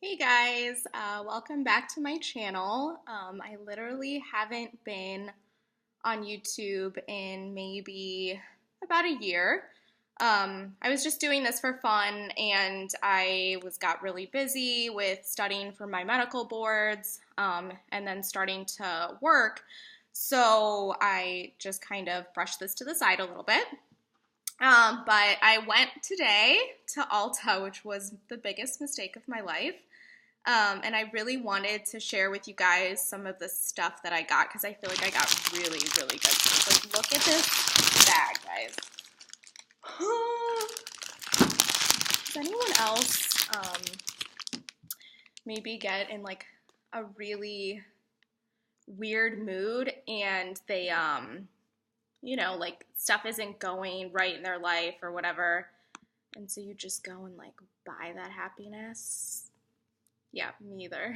Hey guys, welcome back to my channel. I literally haven't been on YouTube in maybe about a year. I was just doing this for fun and I got really busy with studying for my medical boards and then starting to work. So I just kind of brushed this to the side a little bit. But I went today to Ulta, which was the biggest mistake of my life. And I really wanted to share with you guys some of the stuff that I got because I feel like I got really, really good stuff. Like, look at this bag, guys. Does anyone else maybe get in like a really weird mood and they, like stuff isn't going right in their life or whatever, and so you just go and like buy that happiness? Yeah, me either.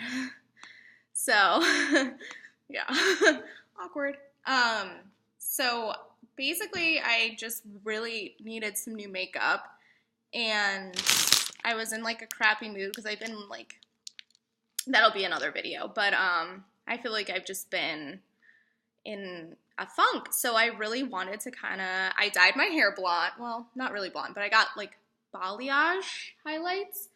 So, yeah, awkward. So basically, I just really needed some new makeup, and I was in like a crappy mood because I've been like, that'll be another video, but I feel like I've just been in a funk. So I really wanted to I dyed my hair blonde. Well, not really blonde, but I got like balayage highlights.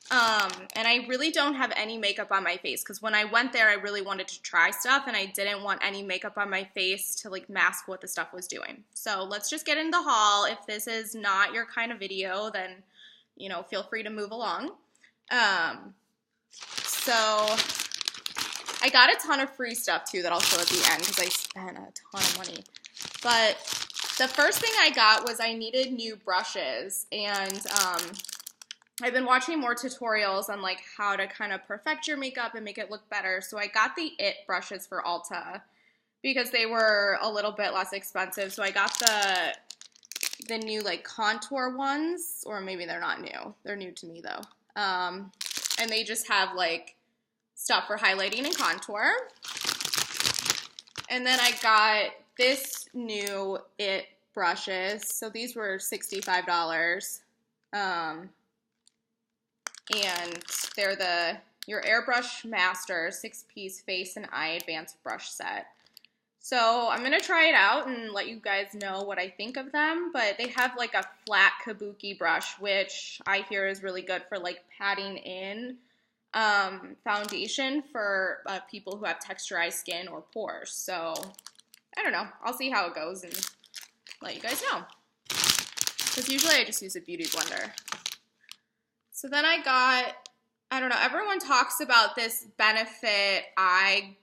And I really don't have any makeup on my face because when I went there, I really wanted to try stuff and I didn't want any makeup on my face to like mask what the stuff was doing. So let's just get in the haul. If this is not your kind of video, then, feel free to move along. So I got a ton of free stuff too that I'll show at the end because I spent a ton of money. But the first thing I got was I needed new brushes, and I've been watching more tutorials on like how to kind of perfect your makeup and make it look better. So I got the IT brushes for Ulta because they were a little bit less expensive. So I got the new like contour ones, or maybe they're not new. They're new to me though. And they just have like stuff for highlighting and contour. And then I got this new IT brushes. So these were $65. And they're your Airbrush Master 6-piece face and eye advanced brush set. So I'm going to try it out and let you guys know what I think of them, but they have like a flat kabuki brush, which I hear is really good for like patting in foundation for people who have texturized skin or pores. So I don't know. I'll see how it goes and let you guys know. Because usually I just use a beauty blender. So then I got, I don't know, everyone talks about this Benefit Eye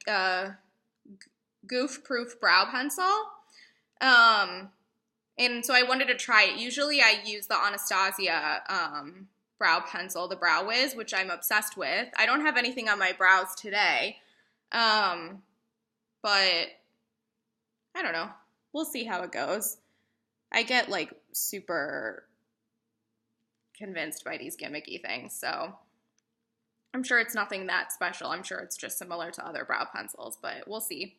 Goof Proof Brow Pencil. And so I wanted to try it. Usually I use the Anastasia brow pencil, the Brow Wiz, which I'm obsessed with. I don't have anything on my brows today. But I don't know. We'll see how it goes. I get like super convinced by these gimmicky things, so I'm sure it's nothing that special. I'm sure it's just similar to other brow pencils, but we'll see.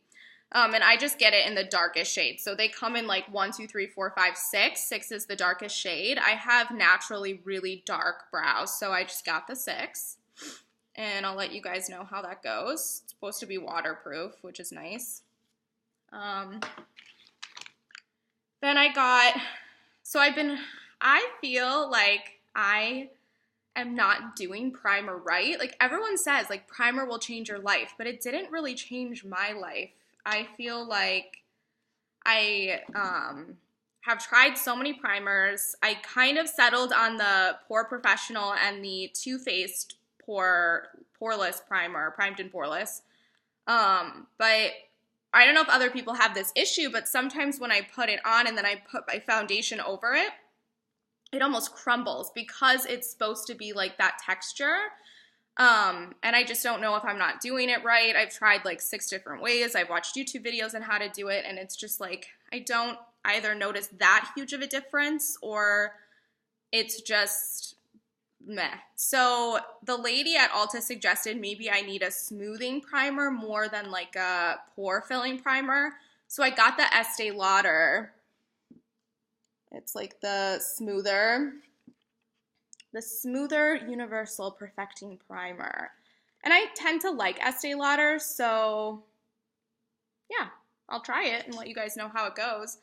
And I just get it in the darkest shade. So they come in like 1, 2, 3, 4, 5, 6. 6 is the darkest shade. I have naturally really dark brows, so I just got the 6. And I'll let you guys know how that goes. It's supposed to be waterproof, which is nice. Then I got, I feel like I am not doing primer right. Like everyone says, like primer will change your life, but it didn't really change my life. I feel like I have tried so many primers. I kind of settled on the Pore Professional and the Too Faced Poreless Primer, Primed and Poreless. But I don't know if other people have this issue, but sometimes when I put it on and then I put my foundation over it, it almost crumbles because it's supposed to be like that texture. And I just don't know if I'm not doing it right. I've tried like 6 different ways. I've watched YouTube videos on how to do it, and it's just like I don't either notice that huge of a difference or it's just meh. So the lady at Ulta suggested maybe I need a smoothing primer more than like a pore filling primer. So I got the Estee Lauder. It's like the smoother the Smoother Universal Perfecting Primer. And I tend to like Estee Lauder, so yeah, I'll try it and let you guys know how it goes.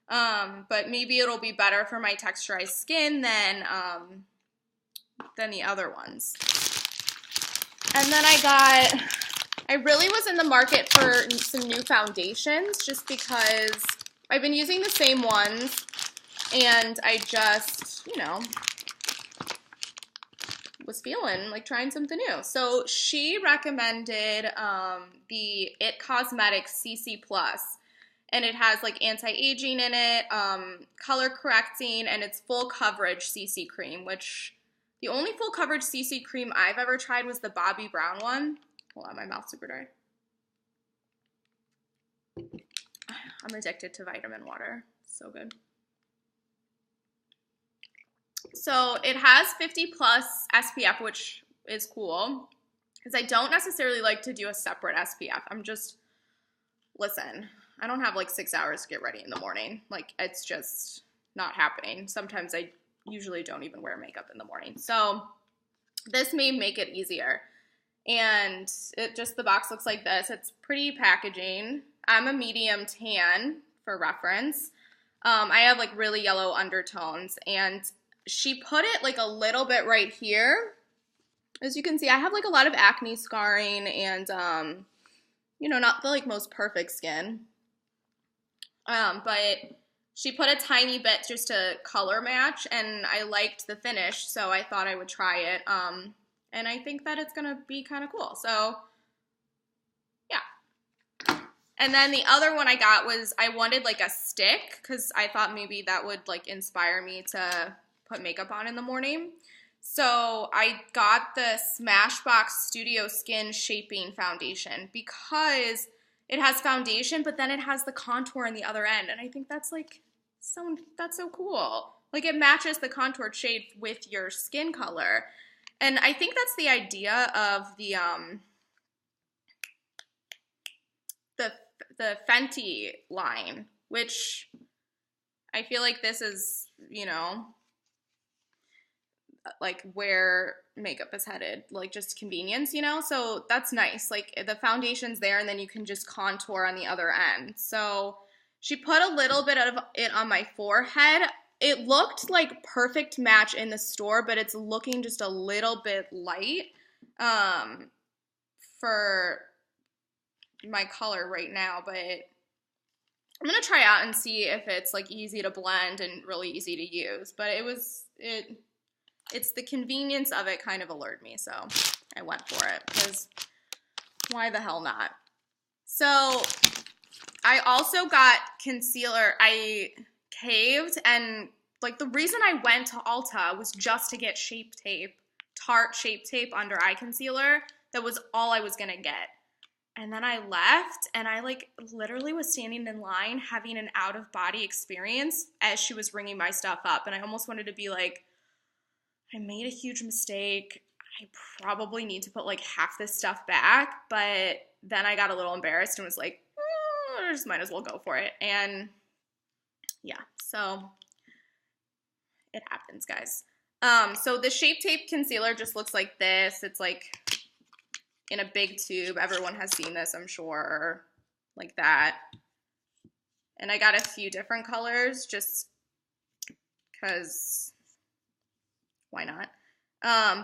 But maybe it'll be better for my texturized skin than the other ones. And then I really was in the market for some new foundations just because I've been using the same ones and I just, was feeling like trying something new. So she recommended the It Cosmetics CC Plus, and it has like anti-aging in it, color correcting, and it's full coverage CC cream, which the only full coverage CC cream I've ever tried was the Bobbi Brown one. Hold on, my mouth's super dry. I'm addicted to vitamin water. So good. So it has 50 plus SPF, which is cool because I don't necessarily like to do a separate SPF. Listen, I don't have like 6 hours to get ready in the morning. Like, it's just not happening. Sometimes I usually don't even wear makeup in the morning. So this may make it easier. And the box looks like this. It's pretty packaging. I'm a medium tan for reference. I have like really yellow undertones, and she put it like a little bit right here. As you can see, I have like a lot of acne scarring and, not the like most perfect skin. But she put a tiny bit just to color match, and I liked the finish, so I thought I would try it. And I think that it's gonna be kind of cool. So, yeah. And then the other one I got was I wanted like a stick because I thought maybe that would like inspire me to put makeup on in the morning. So I got the Smashbox Studio Skin Shaping Foundation because it has foundation, but then it has the contour on the other end. And I think that's like, that's so cool. Like, it matches the contoured shade with your skin color. And I think that's the idea of the Fenty line, which I feel like this is, like where makeup is headed, like just convenience, so that's nice. Like, the foundation's there and then you can just contour on the other end. So she put a little bit of it on my forehead. It looked like perfect match in the store, but it's looking just a little bit light for my color right now, but I'm gonna try out and see if it's like easy to blend and really easy to use. But it's the convenience of it kind of allured me, so I went for it because why the hell not? So I also got concealer. I caved, and like the reason I went to Ulta was just to get Shape Tape, Tarte Shape Tape under eye concealer. That was all I was gonna get. And then I left, and I like literally was standing in line having an out-of-body experience as she was ringing my stuff up. And I almost wanted to be like, I made a huge mistake. I probably need to put like half this stuff back. But then I got a little embarrassed and was like, I just might as well go for it. And yeah, so it happens, guys. So the Shape Tape concealer just looks like this. It's like in a big tube. Everyone has seen this, I'm sure, like that. And I got a few different colors just because why not?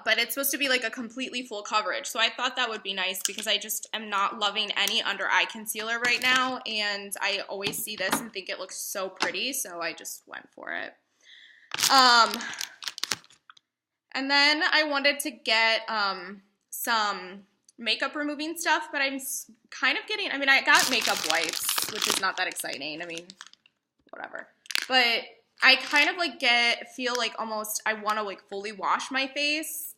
But it's supposed to be like a completely full coverage. So I thought that would be nice because I just am not loving any under eye concealer right now. And I always see this and think it looks so pretty. So I just went for it. And then I wanted to get some makeup removing stuff, but I'm kind of getting, I got makeup wipes, which is not that exciting. Whatever. But I kind of like feel like almost I want to like fully wash my face,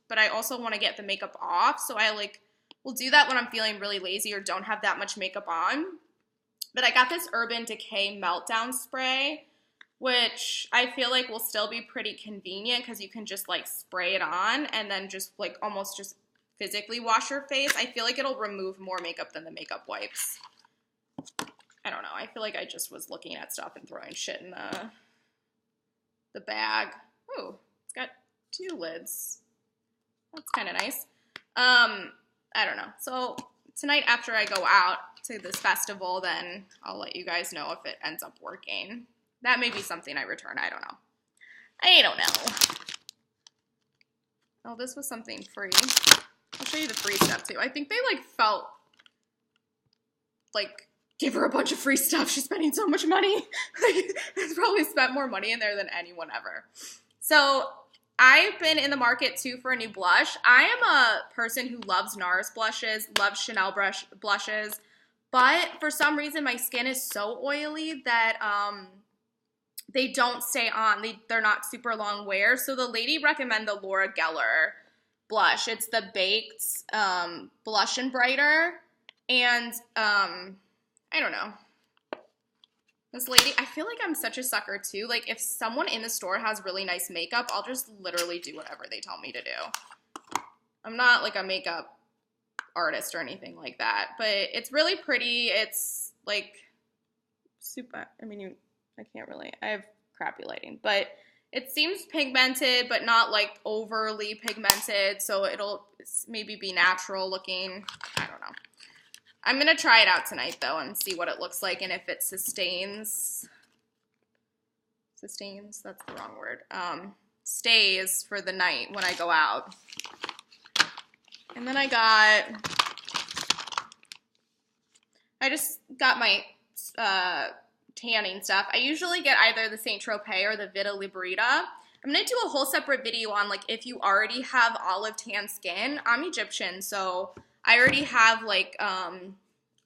but I also want to get the makeup off. So I like will do that when I'm feeling really lazy or don't have that much makeup on. But I got this Urban Decay Meltdown Spray, which I feel like will still be pretty convenient because you can just like spray it on and then just like almost just physically wash your face. I feel like it'll remove more makeup than the makeup wipes. I don't know. I feel like I just was looking at stuff and throwing shit in the bag. Ooh, it's got 2 lids. That's kind of nice. I don't know. So tonight after I go out to this festival, then I'll let you guys know if it ends up working. That may be something I return. I don't know. I don't know. Oh, this was something free. I'll show you the free stuff too. I think they like felt like give her a bunch of free stuff. She's spending so much money. She's probably spent more money in there than anyone ever. So I've been in the market too for a new blush. I am a person who loves NARS blushes, loves Chanel blushes, but for some reason my skin is so oily that they don't stay on. They're not super long wear. So the lady recommended the Laura Geller blush. It's the Baked Blush and Brighter. And I don't know. This lady, I feel like I'm such a sucker too. Like if someone in the store has really nice makeup, I'll just literally do whatever they tell me to do. I'm not like a makeup artist or anything like that, but it's really pretty. It's like super, I mean, I can't really, I have crappy lighting, but it seems pigmented, but not like overly pigmented. So it'll maybe be natural looking. I don't know. I'm going to try it out tonight, though, and see what it looks like and if it sustains. Sustains? That's the wrong word. Stays for the night when I go out. And then I just got my tanning stuff. I usually get either the Saint Tropez or the Vita Librita. I'm going to do a whole separate video on, like, if you already have olive tan skin. I'm Egyptian, so I already have, like,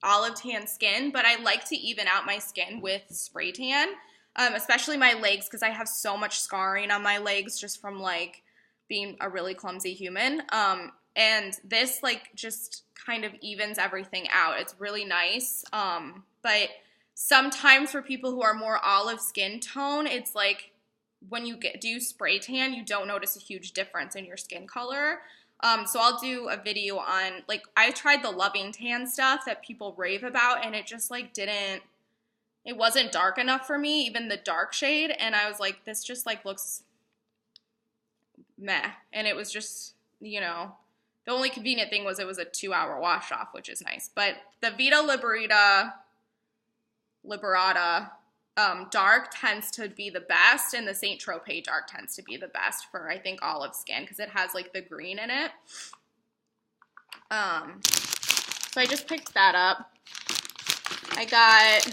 olive tan skin, but I like to even out my skin with spray tan, especially my legs, because I have so much scarring on my legs just from, like, being a really clumsy human. And this, like, just kind of evens everything out. It's really nice. But sometimes for people who are more olive skin tone, it's like when you do spray tan, you don't notice a huge difference in your skin color. So I'll do a video on, like, I tried the Loving Tan stuff that people rave about, and it just, like, it wasn't dark enough for me, even the dark shade, and I was like, this just, like, looks meh. And it was just, you know, the only convenient thing was it was a 2-hour wash off, which is nice. But the Vita Liberata dark tends to be the best, and the Saint Tropez dark tends to be the best for, I think, olive skin, because it has, like, the green in it. So I just picked that up. I got,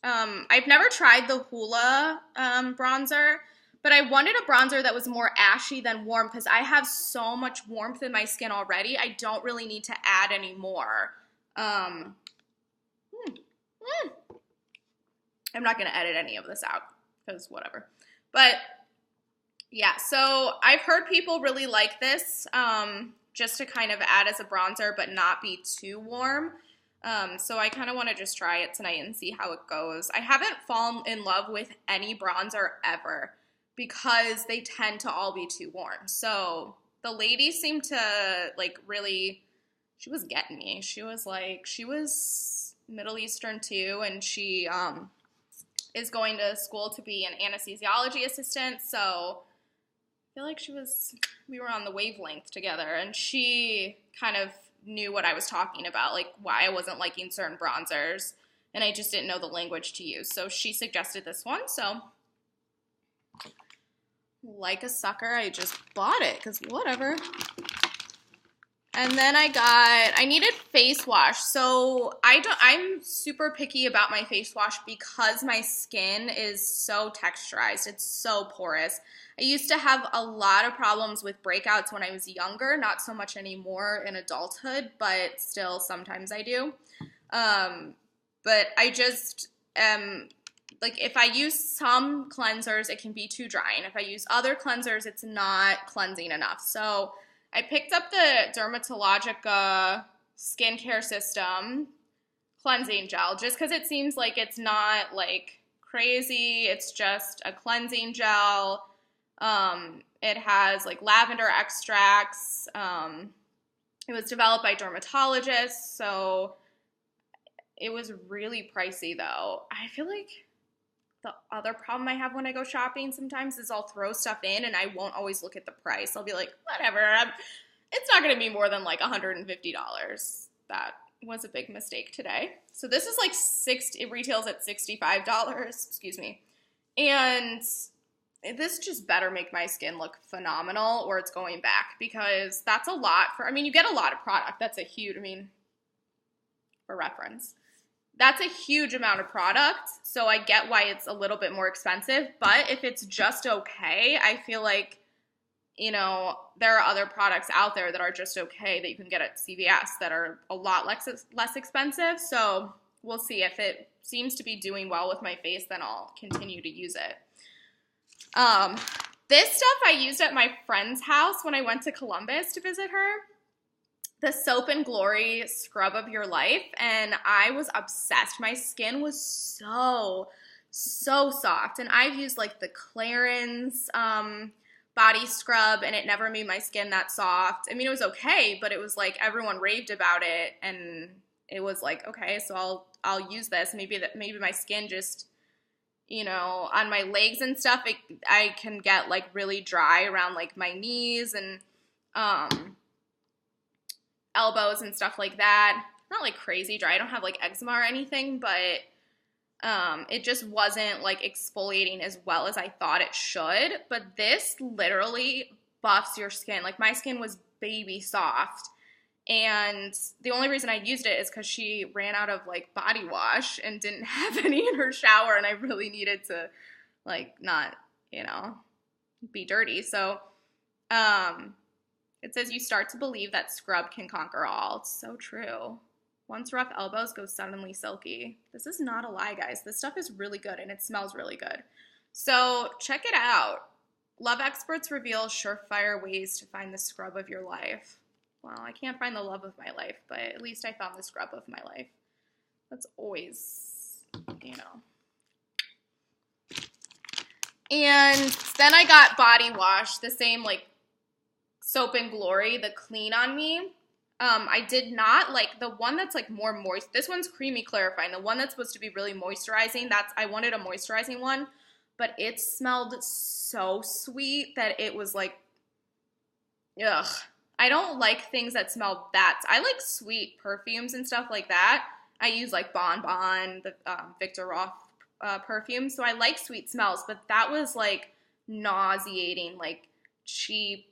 I've never tried the Hoola bronzer, but I wanted a bronzer that was more ashy than warm, because I have so much warmth in my skin already. I don't really need to add any more. I'm not going to edit any of this out because whatever. But yeah, so I've heard people really like this just to kind of add as a bronzer but not be too warm. So I kind of want to just try it tonight and see how it goes. I haven't fallen in love with any bronzer ever because they tend to all be too warm. So the lady seemed to like really, she was getting me. She was Middle Eastern too, and she is going to school to be an anesthesiology assistant, so I feel like we were on the wavelength together, and she kind of knew what I was talking about, like why I wasn't liking certain bronzers, and I just didn't know the language to use, so she suggested this one, so like a sucker, I just bought it, because whatever. And then I needed face wash. So I'm super picky about my face wash because my skin is so texturized. It's so porous. I used to have a lot of problems with breakouts when I was younger, not so much anymore in adulthood, but still sometimes I do. But I just like if I use some cleansers, it can be too dry. And if I use other cleansers, it's not cleansing enough. So I picked up the Dermatologica Skincare System cleansing gel just because it seems like it's not like crazy. It's just a cleansing gel. It has like lavender extracts. It was developed by dermatologists, so it was really pricey though. I feel like the other problem I have when I go shopping sometimes is I'll throw stuff in and I won't always look at the price. I'll be like, whatever, it's not going to be more than like $150. That was a big mistake today. So this is like it retails at $65, excuse me. And this just better make my skin look phenomenal or it's going back, because that's a lot you get a lot of product. That's a huge, for reference, that's a huge amount of product. So I get why it's a little bit more expensive, but if it's just okay, I feel like, there are other products out there that are just okay that you can get at CVS that are a lot less expensive. So we'll see. If it seems to be doing well with my face, then I'll continue to use it. This stuff I used at my friend's house when I went to Columbus to visit her. The Soap and Glory Scrub of Your Life, and I was obsessed. My skin was so soft, and I've used like the Clarins body scrub, and it never made my skin that soft. It was okay, but it was like everyone raved about it, and it was like, okay, so I'll use this. Maybe my skin just, on my legs and stuff, I can get like really dry around like my knees and elbows and stuff like that. Not like crazy dry. I don't have like eczema or anything, but it just wasn't like exfoliating as well as I thought it should. But this literally buffs your skin. Like my skin was baby soft. And the only reason I used it is because she ran out of like body wash and didn't have any in her shower, and I really needed to like not, be dirty. So it says you start to believe that scrub can conquer all. It's so true. Once rough elbows go suddenly silky. This is not a lie, guys. This stuff is really good and it smells really good. So check it out. Love experts reveal surefire ways to find the scrub of your life. Well, I can't find the love of my life, but at least I found the scrub of my life. That's always, And then I got body wash, the same like Soap and Glory, the Clean on Me. I did not like the one that's like more moist. This one's creamy clarifying. The one that's supposed to be really moisturizing, I wanted a moisturizing one, but it smelled so sweet that it was like, ugh. I don't like things that smell that. I like sweet perfumes and stuff like that. I use like Bon Bon, the Victor Roth perfume, so I like sweet smells, but that was like nauseating, like cheap.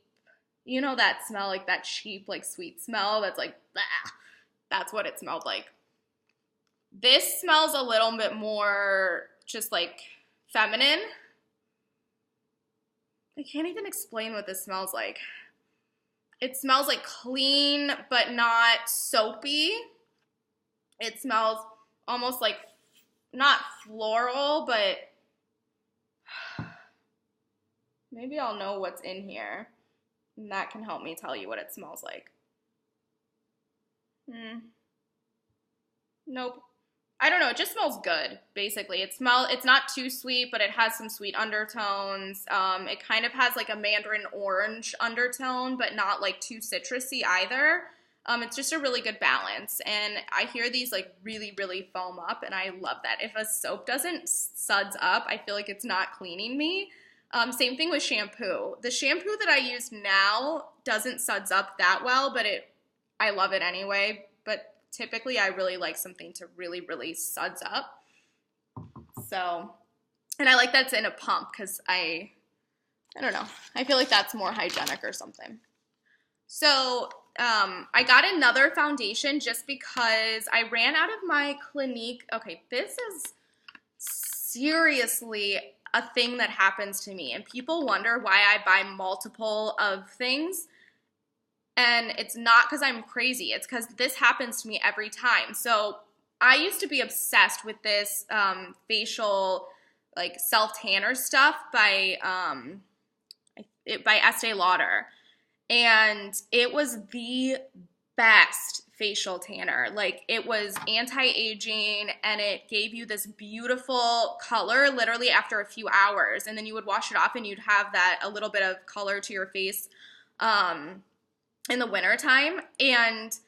That smell, like that cheap, like sweet smell that's like, blah. That's what it smelled like. This smells a little bit more just like feminine. I can't even explain what this smells like. It smells like clean, but not soapy. It smells almost like, not floral, but maybe I'll know what's in here. And that can help me tell you what it smells like. Nope. I don't know. It just smells good, basically. It's not too sweet, but it has some sweet undertones. It kind of has like a mandarin orange undertone, but not like too citrusy either. It's just a really good balance. And I hear these like really, really foam up, and I love that. If a soap doesn't suds up, I feel like it's not cleaning me. Same thing with shampoo. The shampoo that I use now doesn't suds up that well, but I love it anyway. But typically I really like something to really, really suds up. So, and I like that it's in a pump because I don't know. I feel like that's more hygienic or something. So, I got another foundation just because I ran out of my Clinique. Okay, this is seriously a thing that happens to me, and people wonder why I buy multiple of things, and it's not because I'm crazy. It's because this happens to me every time. So I used to be obsessed with this facial like self-tanner stuff by Estee Lauder, and it was the best facial tanner. Like, it was anti-aging, and it gave you this beautiful color literally after a few hours, and then you would wash it off and you'd have that a little bit of color to your face in the wintertime. And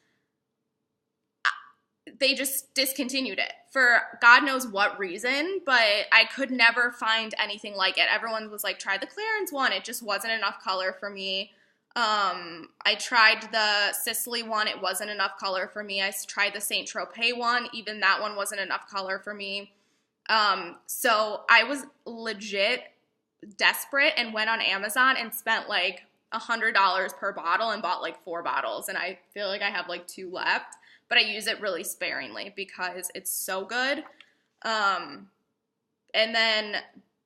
they just discontinued it for God knows what reason, but I could never find anything like it. Everyone was like, try the clearance one. It just wasn't enough color for me. I tried the Sicily one. It wasn't enough color for me. I tried the Saint Tropez one. Even that one wasn't enough color for me. So I was legit desperate and went on Amazon and spent like $100 per bottle and bought like 4 bottles. And I feel like I have like 2 left, but I use it really sparingly because it's so good. And then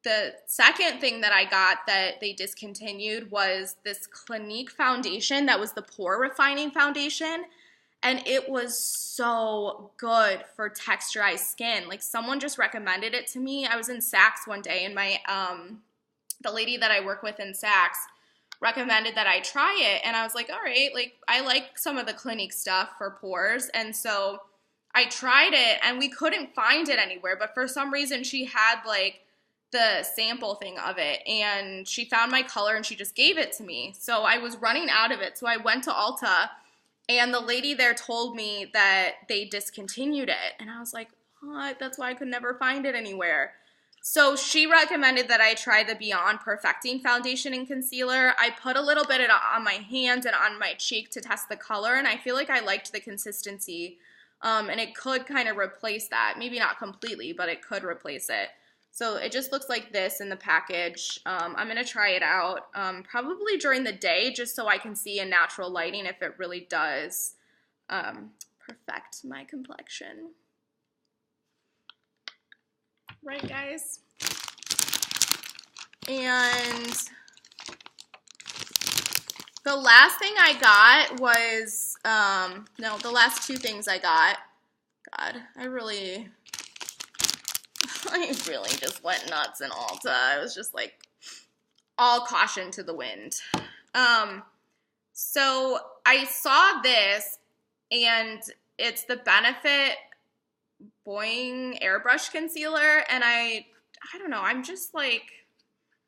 the second thing that I got that they discontinued was this Clinique foundation that was the pore refining foundation. And it was so good for texturized skin. Like someone just recommended it to me. I was in Saks one day and my the lady that I work with in Saks recommended that I try it. And I was like, all right, like I like some of the Clinique stuff for pores. And so I tried it and we couldn't find it anywhere. But for some reason she had like the sample thing of it and she found my color and she just gave it to me. So I was running out of it. So I went to Ulta and the lady there told me that they discontinued it. And I was like, what? That's why I could never find it anywhere. So she recommended that I try the Beyond Perfecting Foundation and Concealer. I put a little bit on my hand and on my cheek to test the color, and I feel like I liked the consistency. And it could kind of replace that. Maybe not completely, but it could replace it. So it just looks like this in the package. I'm going to try it out probably during the day just so I can see in natural lighting if it really does perfect my complexion. Right, guys? And the last thing I got was, no, the last 2 things I got. God, I really just went nuts in Ulta. I was just like, all caution to the wind. So I saw this, and it's the Benefit Boing Airbrush Concealer, and I don't know, I'm just like,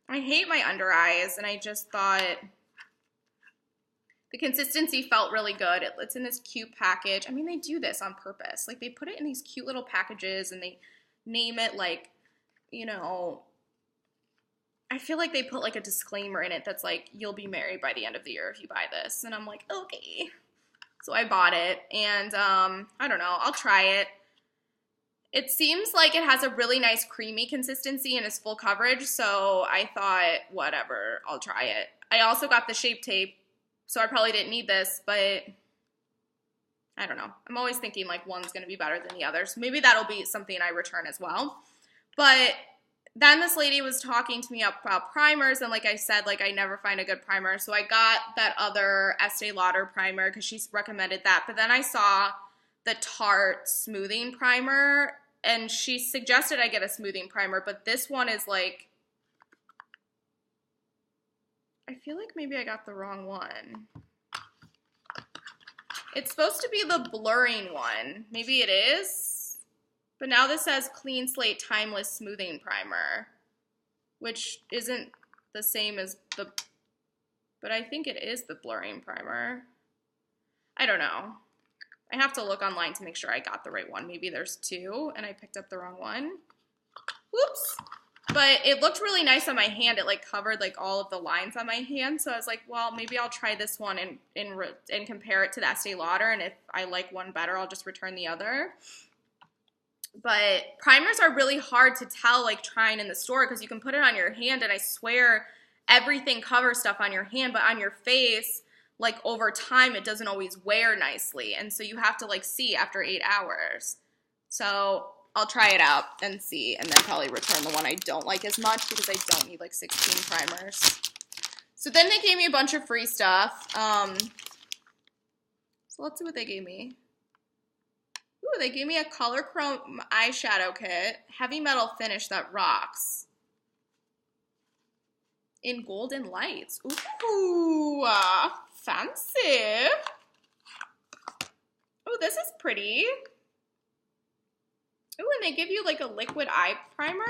I hate my under eyes, and I just thought the consistency felt really good. It's in this cute package. I mean, they do this on purpose. Like, they put it in these cute little packages, and they name it like, you know, I feel like they put like a disclaimer in it that's like, you'll be married by the end of the year if you buy this. And I'm like, okay. So I bought it, and I don't know, I'll try it. It seems like it has a really nice creamy consistency and is full coverage, so I thought, whatever, I'll try it. I also got the Shape Tape, so I probably didn't need this, but I don't know. I'm always thinking like one's going to be better than the other, so maybe that'll be something I return as well. But then this lady was talking to me about primers, and like I said, like I never find a good primer, so I got that other Estee Lauder primer because she recommended that, but then I saw the Tarte smoothing primer, and she suggested I get a smoothing primer, but this one is like, I feel like maybe I got the wrong one. It's supposed to be the blurring one. Maybe it is, but now this says Clean Slate Timeless Smoothing Primer, which isn't the same as the, but I think it is the blurring primer. I don't know. I have to look online to make sure I got the right one. Maybe there's 2 and I picked up the wrong one. Whoops. But it looked really nice on my hand. It like covered like all of the lines on my hand. So I was like, well, maybe I'll try this one and compare it to the Estee Lauder. And if I like one better, I'll just return the other. But primers are really hard to tell like trying in the store because you can put it on your hand and I swear everything covers stuff on your hand, but on your face, like over time, it doesn't always wear nicely. And so you have to like see after 8 hours. So I'll try it out and see, and then probably return the one I don't like as much because I don't need like 16 primers. So then they gave me a bunch of free stuff. So let's see what they gave me. Ooh, they gave me a Color Chrome eyeshadow kit, heavy metal finish that rocks. In Golden Lights. Ooh, fancy. Oh, this is pretty. Ooh, and they give you like a liquid eye primer.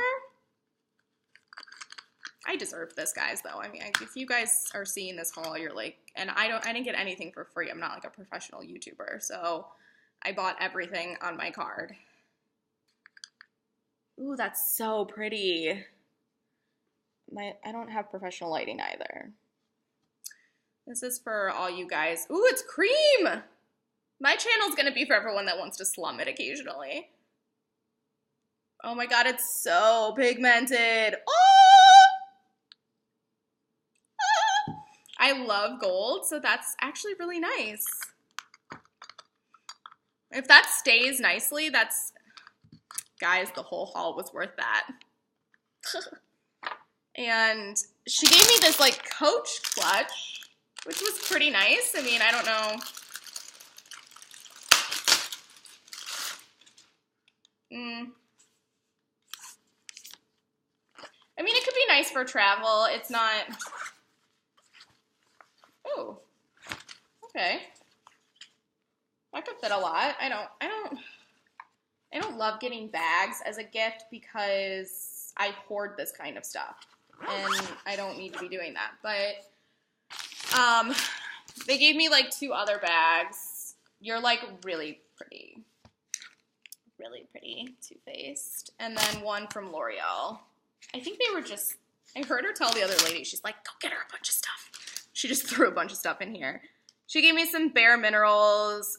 I deserve this, guys, though. I mean, if you guys are seeing this haul, you're like, and I didn't get anything for free. I'm not like a professional YouTuber, so I bought everything on my card. Ooh, that's so pretty. I don't have professional lighting either. This is for all you guys. Ooh, it's cream! My channel's gonna be for everyone that wants to slum it occasionally. Oh my god, it's so pigmented. Oh! I love gold, so that's actually really nice. If that stays nicely, that's... Guys, the whole haul was worth that. And she gave me this, like, Coach clutch, which was pretty nice. I mean, I don't know. I mean, it could be nice for travel. It's not... Oh. Okay. That could fit a lot. I don't love getting bags as a gift because I hoard this kind of stuff. And I don't need to be doing that. But they gave me like 2 other bags. You're like really pretty. Really pretty. Too Faced. And then one from L'Oreal. I think they were just, I heard her tell the other lady, she's like, go get her a bunch of stuff. She just threw a bunch of stuff in here. She gave me some Bare Minerals,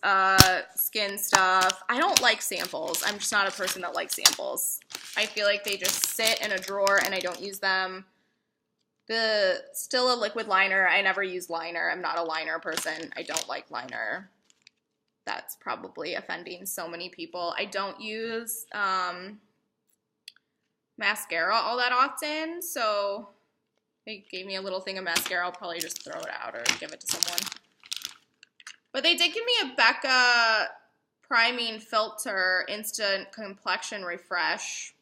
skin stuff. I don't like samples. I'm just not a person that likes samples. I feel like they just sit in a drawer and I don't use them. Still a liquid liner. I never use liner. I'm not a liner person. I don't like liner. That's probably offending so many people. I don't use mascara all that often, so they gave me a little thing of mascara. I'll probably just throw it out or give it to someone. But they did give me a Becca Priming Filter Instant Complexion Refresh.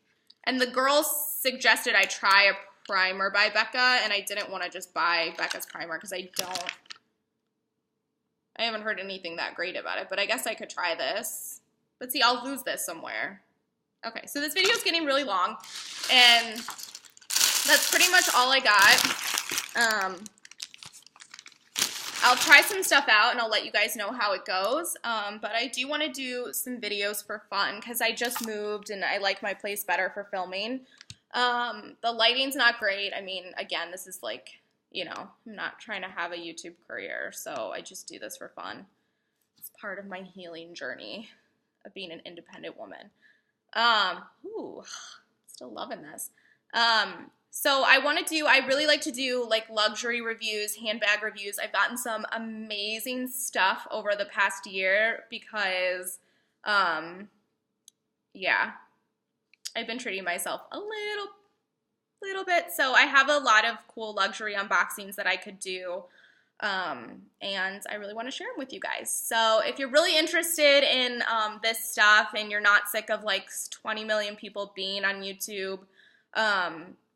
And the girls suggested I try a primer by Becca, and I didn't want to just buy Becca's primer because I haven't heard anything that great about it, but I guess I could try this. But see, I'll lose this somewhere. Okay, so this video is getting really long, and that's pretty much all I got. I'll try some stuff out, and I'll let you guys know how it goes, but I do want to do some videos for fun, because I just moved, and I like my place better for filming. The lighting's not great. I mean, again, this is like, you know, I'm not trying to have a YouTube career, so I just do this for fun. It's part of my healing journey of being an independent woman. Ooh, still loving this. So I really like to do like luxury reviews, handbag reviews. I've gotten some amazing stuff over the past year because, yeah, I've been treating myself a little bit. So I have a lot of cool luxury unboxings that I could do. And I really want to share them with you guys. So if you're really interested in this stuff and you're not sick of like 20 million people being on YouTube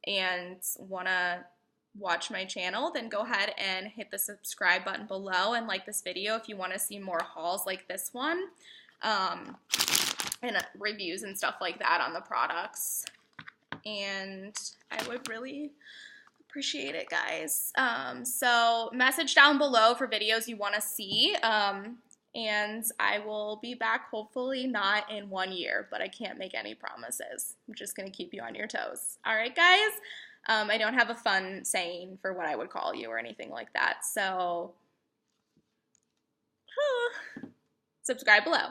and want to watch my channel, then go ahead and hit the subscribe button below and like this video if you want to see more hauls like this one and reviews and stuff like that on the products. And I would really appreciate it, guys. So message down below for videos you want to see, and I will be back hopefully not in 1 year, but I can't make any promises. I'm just going to keep you on your toes. All right, guys? I don't have a fun saying for what I would call you or anything like that, so subscribe below.